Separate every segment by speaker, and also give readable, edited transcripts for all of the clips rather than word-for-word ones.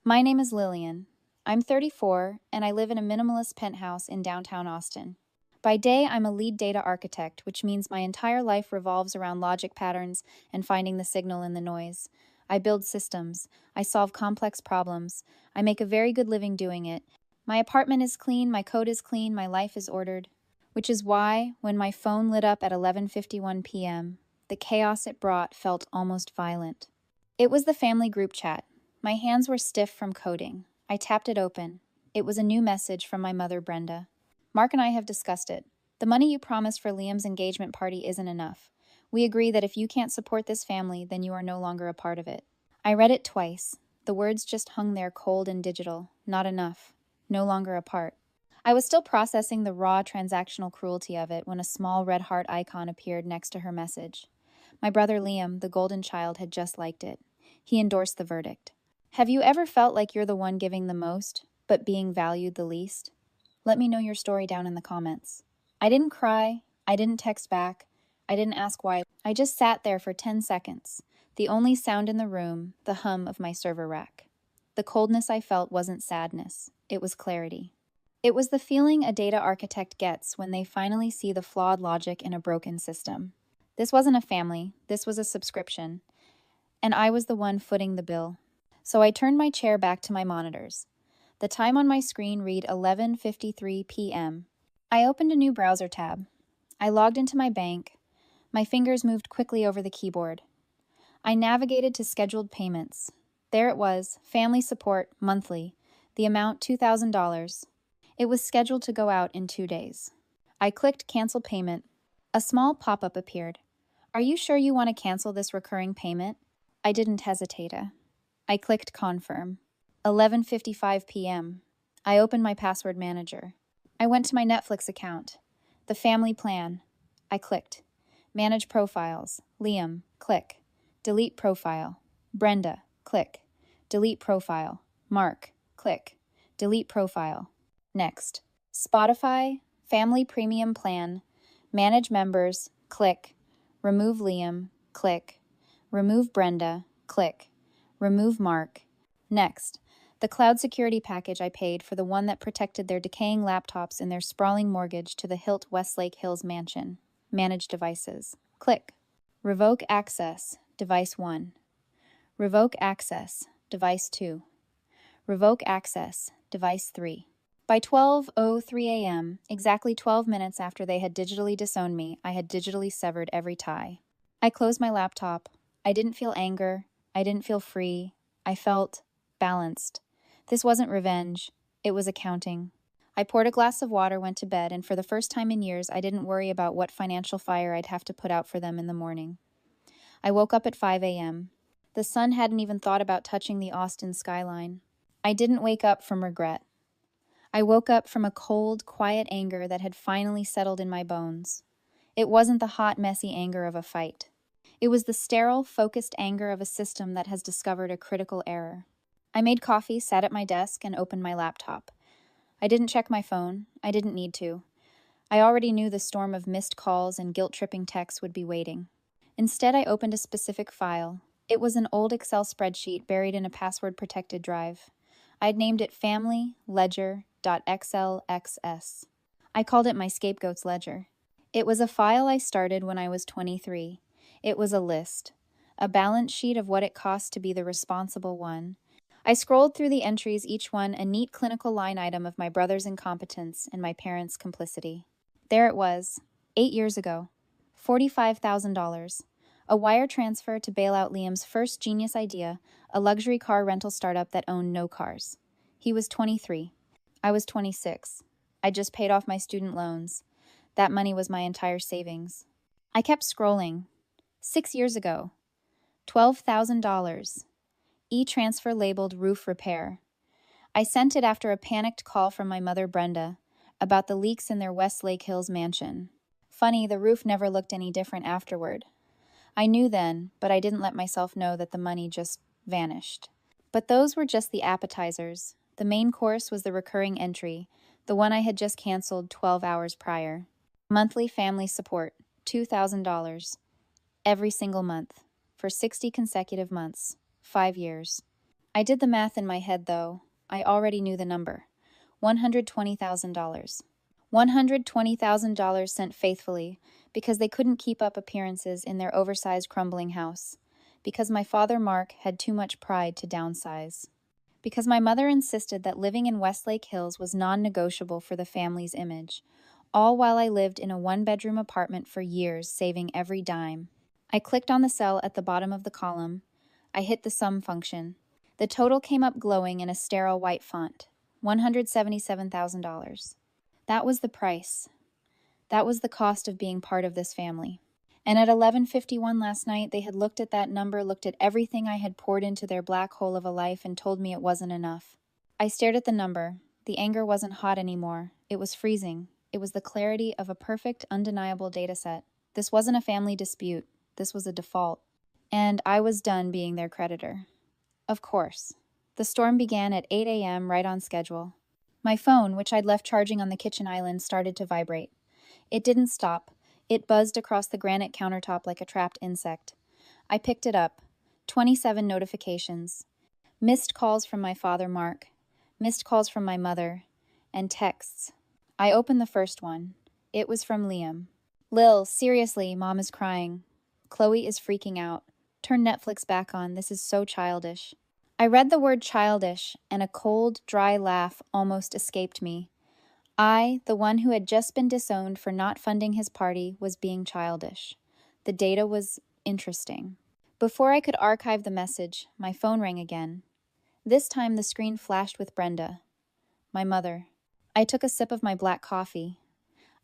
Speaker 1: My name is Lillian. I'm 34, and I live in a minimalist penthouse in downtown Austin. By day, I'm a lead data architect, which means my entire life revolves around logic patterns and finding the signal in the noise. I build systems. I solve complex problems. I make a very good living doing it. My apartment is clean, my code is clean, my life is ordered. Which is why, when my phone lit up at 11:51 p.m., the chaos it brought felt almost violent. It was the family group chat. My hands were stiff from coding. I tapped it open. It was a new message from my mother, Brenda. Mark and I have discussed it. The money you promised for Liam's engagement party isn't enough. We agree that if you can't support this family, then you are no longer a part of it. I read it twice. The words just hung there cold and digital. Not enough. No longer a part. I was still processing the raw transactional cruelty of it when a small red heart icon appeared next to her message. My brother Liam, the golden child, had just liked it. He endorsed the verdict. Have you ever felt like you're the one giving the most, but being valued the least? Let me know your story down in the comments. I didn't cry. I didn't text back. I didn't ask why. I just sat there for 10 seconds. The only sound in the room, the hum of my server rack. The coldness I felt wasn't sadness. It was clarity. It was the feeling a data architect gets when they finally see the flawed logic in a broken system. This wasn't a family. This was a subscription. And I was the one footing the bill. So I turned my chair back to my monitors. The time on my screen read 11:53 p.m. I opened a new browser tab. I logged into my bank. My fingers moved quickly over the keyboard. I navigated to scheduled payments. There it was, family support, monthly. The amount $2,000. It was scheduled to go out in 2 days. I clicked cancel payment. A small pop-up appeared. Are you sure you want to cancel this recurring payment? I didn't hesitate. I clicked confirm. 11:55 p.m. I opened my password manager. I went to my Netflix account. The family plan. I clicked. Manage profiles. Liam. Click. Delete profile. Brenda. Click. Delete profile. Mark. Click. Delete profile. Next. Spotify. Family premium plan. Manage members. Click. Remove Liam. Click. Remove Brenda. Click. Remove Mark. Next. The cloud security package I paid for the one that protected their decaying laptops in their sprawling mortgage to the Hilt Westlake Hills mansion. Manage devices. Click. Revoke access. Device 1. Revoke access. Device 2. Revoke access. Device 3. By 12:03 a.m., exactly 12 minutes after they had digitally disowned me, I had digitally severed every tie. I closed my laptop. I didn't feel anger. I didn't feel free. I felt balanced. This wasn't revenge. It was accounting. I poured a glass of water, went to bed, and for the first time in years, I didn't worry about what financial fire I'd have to put out for them in the morning. I woke up at 5 a.m. The sun hadn't even thought about touching the Austin skyline. I didn't wake up from regret. I woke up from a cold, quiet anger that had finally settled in my bones. It wasn't the hot, messy anger of a fight. It was the sterile, focused anger of a system that has discovered a critical error. I made coffee, sat at my desk, and opened my laptop. I didn't check my phone. I didn't need to. I already knew the storm of missed calls and guilt-tripping texts would be waiting. Instead, I opened a specific file. It was an old Excel spreadsheet buried in a password-protected drive. I'd named it family.ledger.xlxs. I called it my scapegoat's ledger. It was a file I started when I was 23. It was a list, a balance sheet of what it cost to be the responsible one. I scrolled through the entries, each one a neat clinical line item of my brother's incompetence and my parents' complicity. There it was, 8 years ago, $45,000, a wire transfer to bail out Liam's first genius idea, a luxury car rental startup that owned no cars. He was 23. I was 26. I just paid off my student loans. That money was my entire savings. I kept scrolling. 6 years ago, $12,000. E-transfer labeled roof repair. I sent it after a panicked call from my mother Brenda about the leaks in their Westlake Hills mansion. Funny, the roof never looked any different afterward. I knew then, but I didn't let myself know that the money just vanished. But those were just the appetizers. The main course was the recurring entry, the one I had just canceled 12 hours prior. Monthly family support, $2,000. Every single month, for 60 consecutive months, 5 years. I did the math in my head, though. I already knew the number. $120,000. $120,000 sent faithfully, because they couldn't keep up appearances in their oversized, crumbling house. Because my father, Mark, had too much pride to downsize. Because my mother insisted that living in Westlake Hills was non-negotiable for the family's image, all while I lived in a one-bedroom apartment for years, saving every dime. I clicked on the cell at the bottom of the column. I hit the sum function. The total came up glowing in a sterile white font. $177,000. That was the price. That was the cost of being part of this family. And at 11:51 last night, they had looked at that number, looked at everything I had poured into their black hole of a life, and told me it wasn't enough. I stared at the number. The anger wasn't hot anymore. It was freezing. It was the clarity of a perfect, undeniable dataset. This wasn't a family dispute. This was a default. And I was done being their creditor. Of course. The storm began at 8 a.m. right on schedule. My phone, which I'd left charging on the kitchen island, started to vibrate. It didn't stop. It buzzed across the granite countertop like a trapped insect. I picked it up. 27 notifications. Missed calls from my father, Mark. Missed calls from my mother. And texts. I opened the first one. It was from Liam. Lil, seriously, Mom is crying. Chloe is freaking out. Turn Netflix back on. This is so childish. I read the word childish, and a cold, dry laugh almost escaped me. I, the one who had just been disowned for not funding his party, was being childish. The data was interesting. Before I could archive the message, my phone rang again. This time the screen flashed with Brenda, my mother. I took a sip of my black coffee.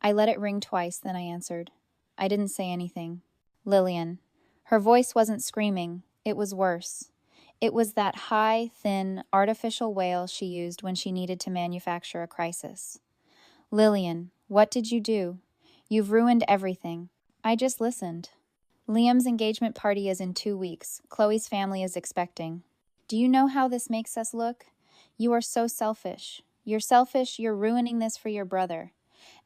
Speaker 1: I let it ring twice, then I answered. I didn't say anything. Lillian. Her voice wasn't screaming. It was worse. It was that high, thin, artificial wail she used when she needed to manufacture a crisis. Lillian, what did you do? You've ruined everything. I just listened. Liam's engagement party is in 2 weeks. Chloe's family is expecting. Do you know how this makes us look? You are so selfish. You're selfish, you're ruining this for your brother.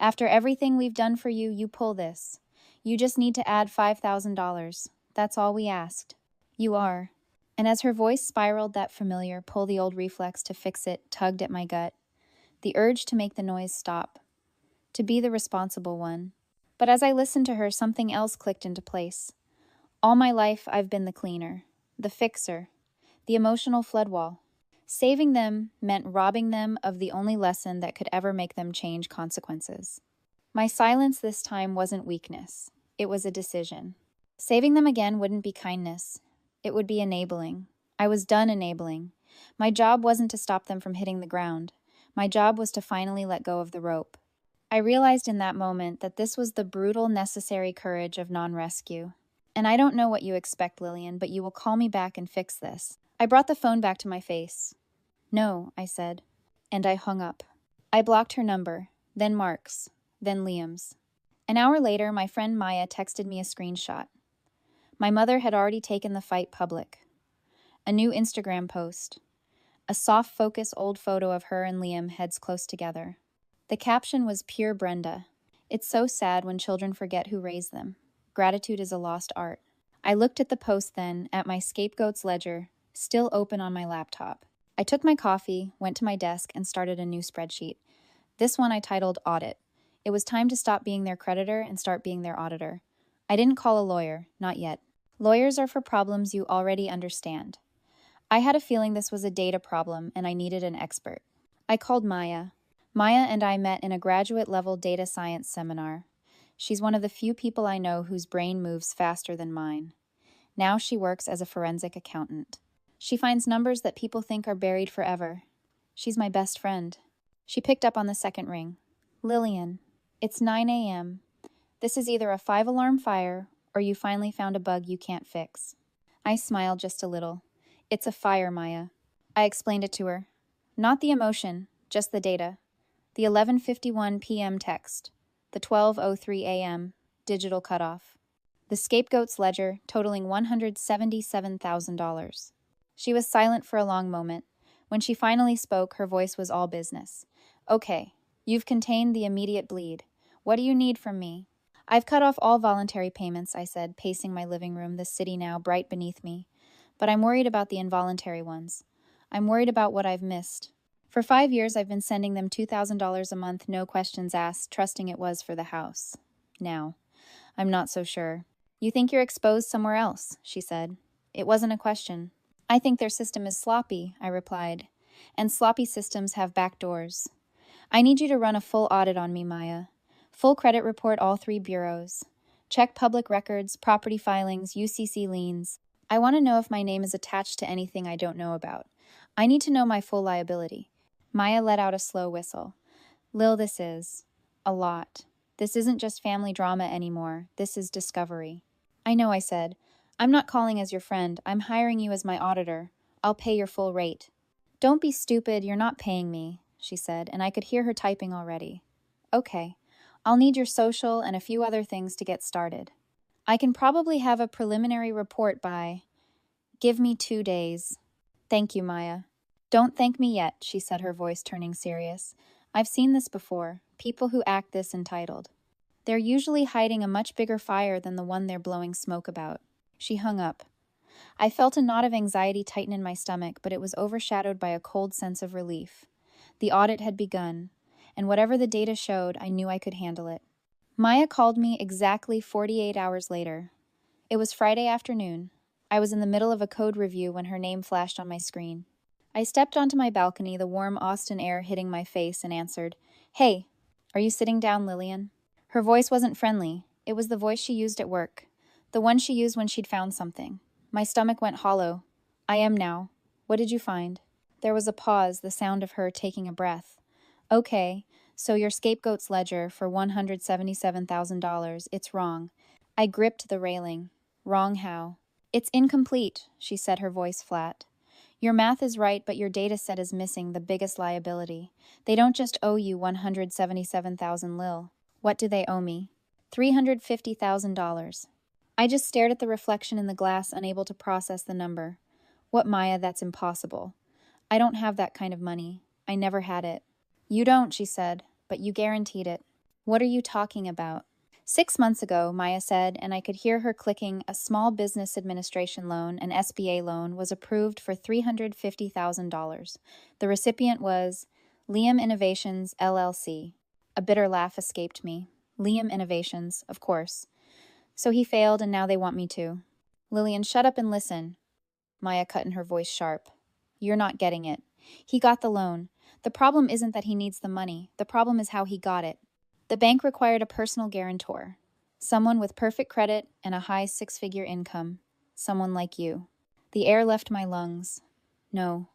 Speaker 1: After everything we've done for you, you pull this. You just need to add $5,000. That's all we asked. You are. And as her voice spiraled that familiar pull the old reflex to fix it tugged at my gut, the urge to make the noise stop, to be the responsible one. But as I listened to her, something else clicked into place. All my life, I've been the cleaner, the fixer, the emotional flood wall. Saving them meant robbing them of the only lesson that could ever make them change consequences. My silence this time wasn't weakness. It was a decision. Saving them again wouldn't be kindness. It would be enabling. I was done enabling. My job wasn't to stop them from hitting the ground. My job was to finally let go of the rope. I realized in that moment that this was the brutal, necessary courage of non-rescue. And I don't know what you expect, Lillian, but you will call me back and fix this. I brought the phone back to my face. No, I said. And I hung up. I blocked her number, then Mark's, then Liam's. An hour later, my friend Maya texted me a screenshot. My mother had already taken the fight public. A new Instagram post. A soft-focus old photo of her and Liam heads close together. The caption was pure Brenda. It's so sad when children forget who raised them. Gratitude is a lost art. I looked at the post then, at my scapegoat's ledger, still open on my laptop. I took my coffee, went to my desk, and started a new spreadsheet. This one I titled Audit. It was time to stop being their creditor and start being their auditor. I didn't call a lawyer, not yet. Lawyers are for problems you already understand. I had a feeling this was a data problem and I needed an expert. I called Maya. Maya and I met in a graduate-level data science seminar. She's one of the few people I know whose brain moves faster than mine. Now she works as a forensic accountant. She finds numbers that people think are buried forever. She's my best friend. She picked up on the second ring. Lillian, it's 9 a.m. This is either a 5-alarm fire or you finally found a bug you can't fix. I smiled just a little. It's a fire, Maya. I explained it to her. Not the emotion, just the data. The 11:51 p.m. text. The 12:03 a.m. digital cutoff. The scapegoat's ledger totaling $177,000. She was silent for a long moment. When she finally spoke, her voice was all business. Okay, you've contained the immediate bleed. What do you need from me? I've cut off all voluntary payments, I said, pacing my living room, the city now bright beneath me. But I'm worried about the involuntary ones. I'm worried about what I've missed. For 5 years, I've been sending them $2,000 a month, no questions asked, trusting it was for the house. Now, I'm not so sure. You think you're exposed somewhere else, she said. It wasn't a question. I think their system is sloppy, I replied. And sloppy systems have back doors. I need you to run a full audit on me, Maya. Full credit report all 3 bureaus. Check public records, property filings, UCC liens. I want to know if my name is attached to anything I don't know about. I need to know my full liability. Maya let out a slow whistle. Lil, this is a lot. This isn't just family drama anymore. This is discovery. I know, I said. I'm not calling as your friend. I'm hiring you as my auditor. I'll pay your full rate. Don't be stupid. You're not paying me, she said, and I could hear her typing already. Okay. I'll need your social and a few other things to get started. I can probably have a preliminary report by... Give me 2 days. Thank you, Maya. Don't thank me yet, she said, her voice turning serious. I've seen this before, people who act this entitled. They're usually hiding a much bigger fire than the one they're blowing smoke about. She hung up. I felt a knot of anxiety tighten in my stomach, but it was overshadowed by a cold sense of relief. The audit had begun, and whatever the data showed, I knew I could handle it. Maya called me exactly 48 hours later. It was Friday afternoon. I was in the middle of a code review when her name flashed on my screen. I stepped onto my balcony, the warm Austin air hitting my face, and answered, Hey, are you sitting down, Lillian? Her voice wasn't friendly. It was the voice she used at work. The one she used when she'd found something. My stomach went hollow. I am now. What did you find? There was a pause, the sound of her taking a breath. Okay, so your scapegoat's ledger for $177,000. It's wrong. I gripped the railing. Wrong how? It's incomplete, she said, her voice flat. Your math is right, but your data set is missing the biggest liability. They don't just owe you 177,000 lil. What do they owe me? $350,000. I just stared at the reflection in the glass, unable to process the number. What, Maya, that's impossible. I don't have that kind of money. I never had it. You don't, she said, but you guaranteed it. What are you talking about? 6 months ago, Maya said, and I could hear her clicking, a small business administration loan, an SBA loan, was approved for $350,000. The recipient was Liam Innovations, LLC. A bitter laugh escaped me. Liam Innovations, of course. So he failed, and now they want me to. Lillian, shut up and listen. Maya cut in, her voice sharp. You're not getting it. He got the loan. The problem isn't that he needs the money. The problem is how he got it. The bank required a personal guarantor. Someone with perfect credit and a high 6-figure income. Someone like you. The air left my lungs. No,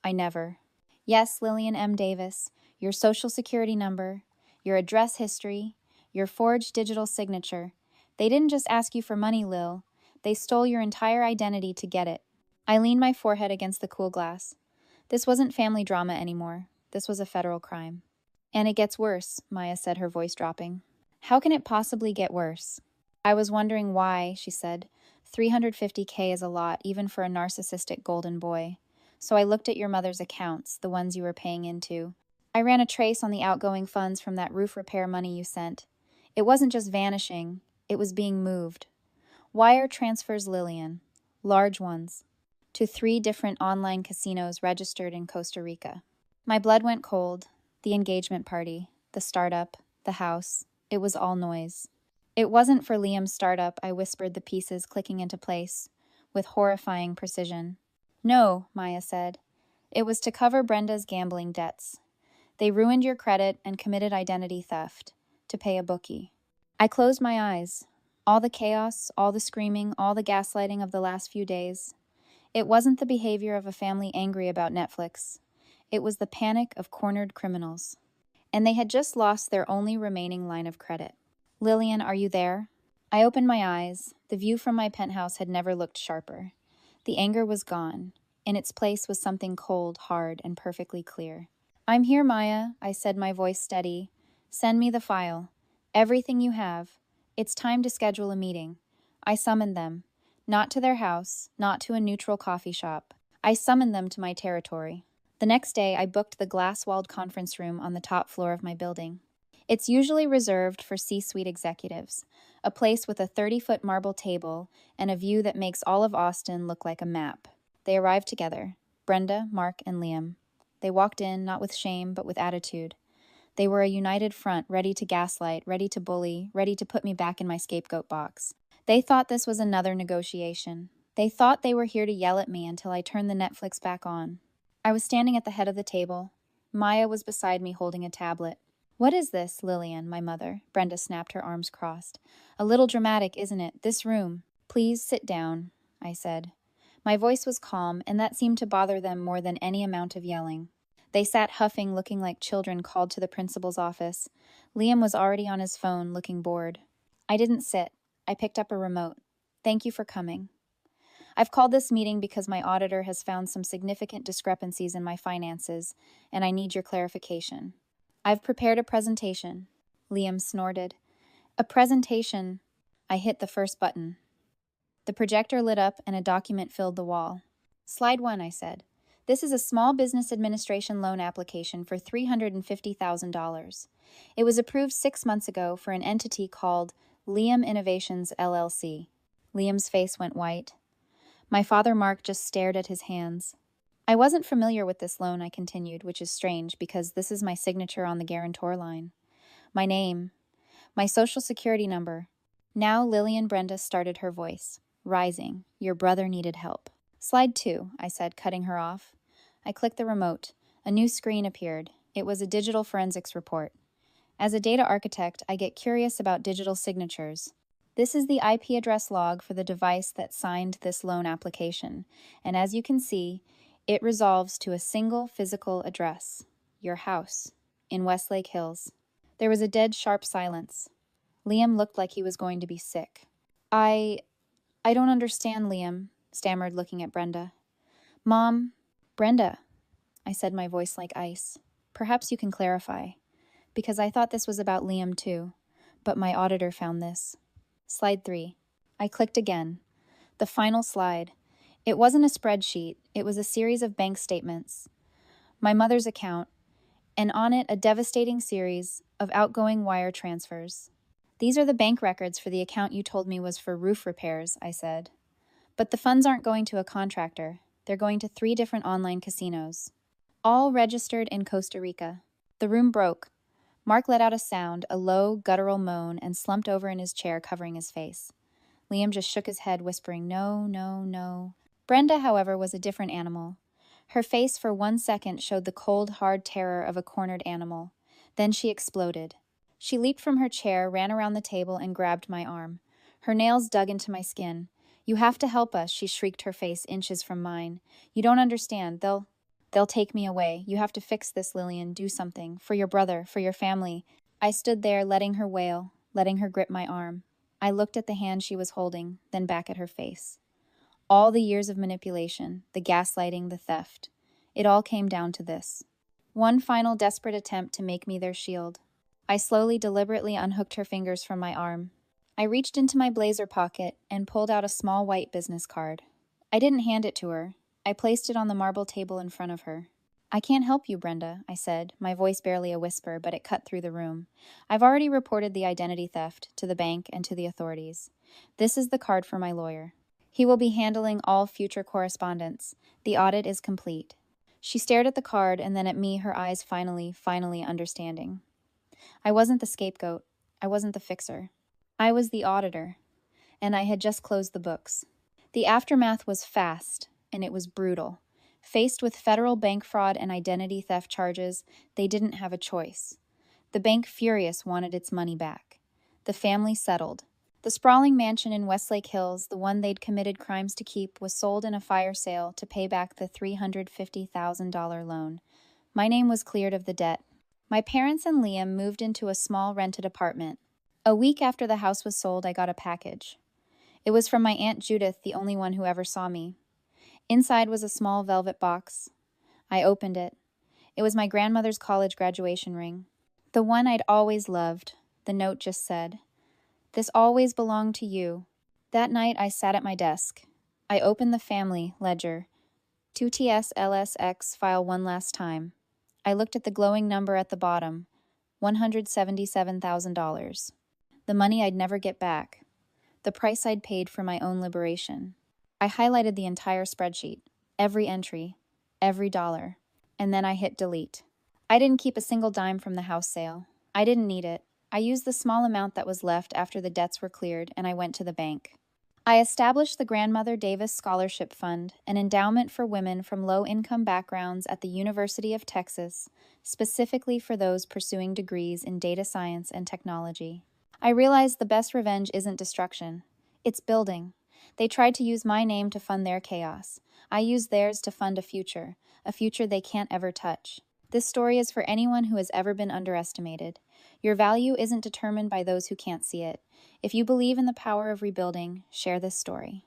Speaker 1: I never. Yes, Lillian M. Davis, your social security number, your address history, your forged digital signature. They didn't just ask you for money, Lil. They stole your entire identity to get it. I leaned my forehead against the cool glass. This wasn't family drama anymore. This was a federal crime. And it gets worse, Maya said, her voice dropping. How can it possibly get worse? I was wondering why, she said. $350K is a lot, even for a narcissistic golden boy. So I looked at your mother's accounts, the ones you were paying into. I ran a trace on the outgoing funds from that roof repair money you sent. It wasn't just vanishing, it was being moved. Wire transfers, Lillian. Large ones. To 3 different online casinos registered in Costa Rica. My blood went cold. The engagement party, the startup, the house, it was all noise. It wasn't for Liam's startup, I whispered, the pieces clicking into place, with horrifying precision. No, Maya said. It was to cover Brenda's gambling debts. They ruined your credit and committed identity theft, to pay a bookie. I closed my eyes. All the chaos, all the screaming, all the gaslighting of the last few days. It wasn't the behavior of a family angry about Netflix. It was the panic of cornered criminals. And they had just lost their only remaining line of credit. Lillian, are you there? I opened my eyes. The view from my penthouse had never looked sharper. The anger was gone. In its place was something cold, hard, and perfectly clear. I'm here, Maya, I said, my voice steady. Send me the file. Everything you have. It's time to schedule a meeting. I summoned them. Not to their house, not to a neutral coffee shop. I summoned them to my territory. The next day, I booked the glass-walled conference room on the top floor of my building. It's usually reserved for C-suite executives, a place with a 30-foot marble table and a view that makes all of Austin look like a map. They arrived together. Brenda, Mark, and Liam. They walked in, not with shame, but with attitude. They were a united front, ready to gaslight, ready to bully, ready to put me back in my scapegoat box. They thought this was another negotiation. They thought they were here to yell at me until I turned the Netflix back on. I was standing at the head of the table. Maya was beside me holding a tablet. "What is this, Lillian, my mother?" Brenda snapped, her arms crossed. "A little dramatic, isn't it? This room." "Please sit down," I said. My voice was calm, and that seemed to bother them more than any amount of yelling. They sat huffing, looking like children called to the principal's office. Liam was already on his phone, looking bored. I didn't sit. I picked up a remote. "Thank you for coming. I've called this meeting because my auditor has found some significant discrepancies in my finances, and I need your clarification. I've prepared a presentation." Liam snorted. "A presentation." I hit the first button. The projector lit up and a document filled the wall. "Slide 1, I said. This is a small business administration loan application for $350,000. It was approved 6 months ago for an entity called Liam Innovations, LLC. Liam's face went white. My father, Mark, just stared at his hands. "I wasn't familiar with this loan," I continued, which is strange because this is my signature on the guarantor line. "My name, my social security number." Now Lillian Brenda started her voice, rising. "Your brother needed help." "Slide 2, I said, cutting her off. I clicked the remote. A new screen appeared. It was a digital forensics report. As a data architect, I get curious about digital signatures. This is the IP address log for the device that signed this loan application, and as you can see, it resolves to a single physical address, your house, in Westlake Hills. There was a dead, sharp silence. Liam looked like he was going to be sick. I don't understand, Liam," stammered, looking at Brenda. "Mom." "Brenda," I said, my voice like ice. "Perhaps you can clarify. Because I thought this was about Liam too. But my auditor found this." Slide 3. I clicked again. The final slide. It wasn't a spreadsheet. It was a series of bank statements. My mother's account, and on it a devastating series of outgoing wire transfers. "These are the bank records for the account you told me was for roof repairs," I said. "But the funds aren't going to a contractor. They're going to 3 different online casinos, all registered in Costa Rica." The room broke. Mark let out a sound, a low, guttural moan, and slumped over in his chair, covering his face. Liam just shook his head, whispering, "No, no, no." Brenda, however, was a different animal. Her face for 1 second showed the cold, hard terror of a cornered animal. Then she exploded. She leaped from her chair, ran around the table, and grabbed my arm. Her nails dug into my skin. "You have to help us," she shrieked, her face inches from mine. "You don't understand. They'll take me away. You have to fix this, Lillian. Do something. For your brother, for your family." I stood there, letting her wail, letting her grip my arm. I looked at the hand she was holding, then back at her face. All the years of manipulation, the gaslighting, the theft. It all came down to this. One final desperate attempt to make me their shield. I slowly, deliberately unhooked her fingers from my arm. I reached into my blazer pocket and pulled out a small white business card. I didn't hand it to her. I placed it on the marble table in front of her. "I can't help you, Brenda," I said, my voice barely a whisper, but it cut through the room. "I've already reported the identity theft to the bank and to the authorities. This is the card for my lawyer. He will be handling all future correspondence. The audit is complete." She stared at the card and then at me, her eyes finally understanding. I wasn't the scapegoat. I wasn't the fixer. I was the auditor, and I had just closed the books. The aftermath was fast, and it was brutal. Faced with federal bank fraud and identity theft charges, they didn't have a choice. The bank, furious, wanted its money back. The family settled. The sprawling mansion in Westlake Hills, the one they'd committed crimes to keep, was sold in a fire sale to pay back the $350,000 loan. My name was cleared of the debt. My parents and Liam moved into a small rented apartment. A week after the house was sold, I got a package. It was from my Aunt Judith, the only one who ever saw me. Inside was a small velvet box. I opened it. It was my grandmother's college graduation ring. The one I'd always loved. The note just said, "This always belonged to you." That night I sat at my desk. I opened the family ledger. 2TS-LSX file one last time. I looked at the glowing number at the bottom, $177,000. The money I'd never get back. The price I'd paid for my own liberation. I highlighted the entire spreadsheet, every entry. every dollar. And then I hit delete. I didn't keep a single dime from the house sale. I didn't need it. I used the small amount that was left after the debts were cleared, and I went to the bank. I established the Grandmother Davis Scholarship Fund, an endowment for women from low-income backgrounds at the University of Texas, specifically for those pursuing degrees in data science and technology. I realized the best revenge isn't destruction. It's building. They tried to use my name to fund their chaos. I used theirs to fund a future they can't ever touch. This story is for anyone who has ever been underestimated. Your value isn't determined by those who can't see it. If you believe in the power of rebuilding, share this story.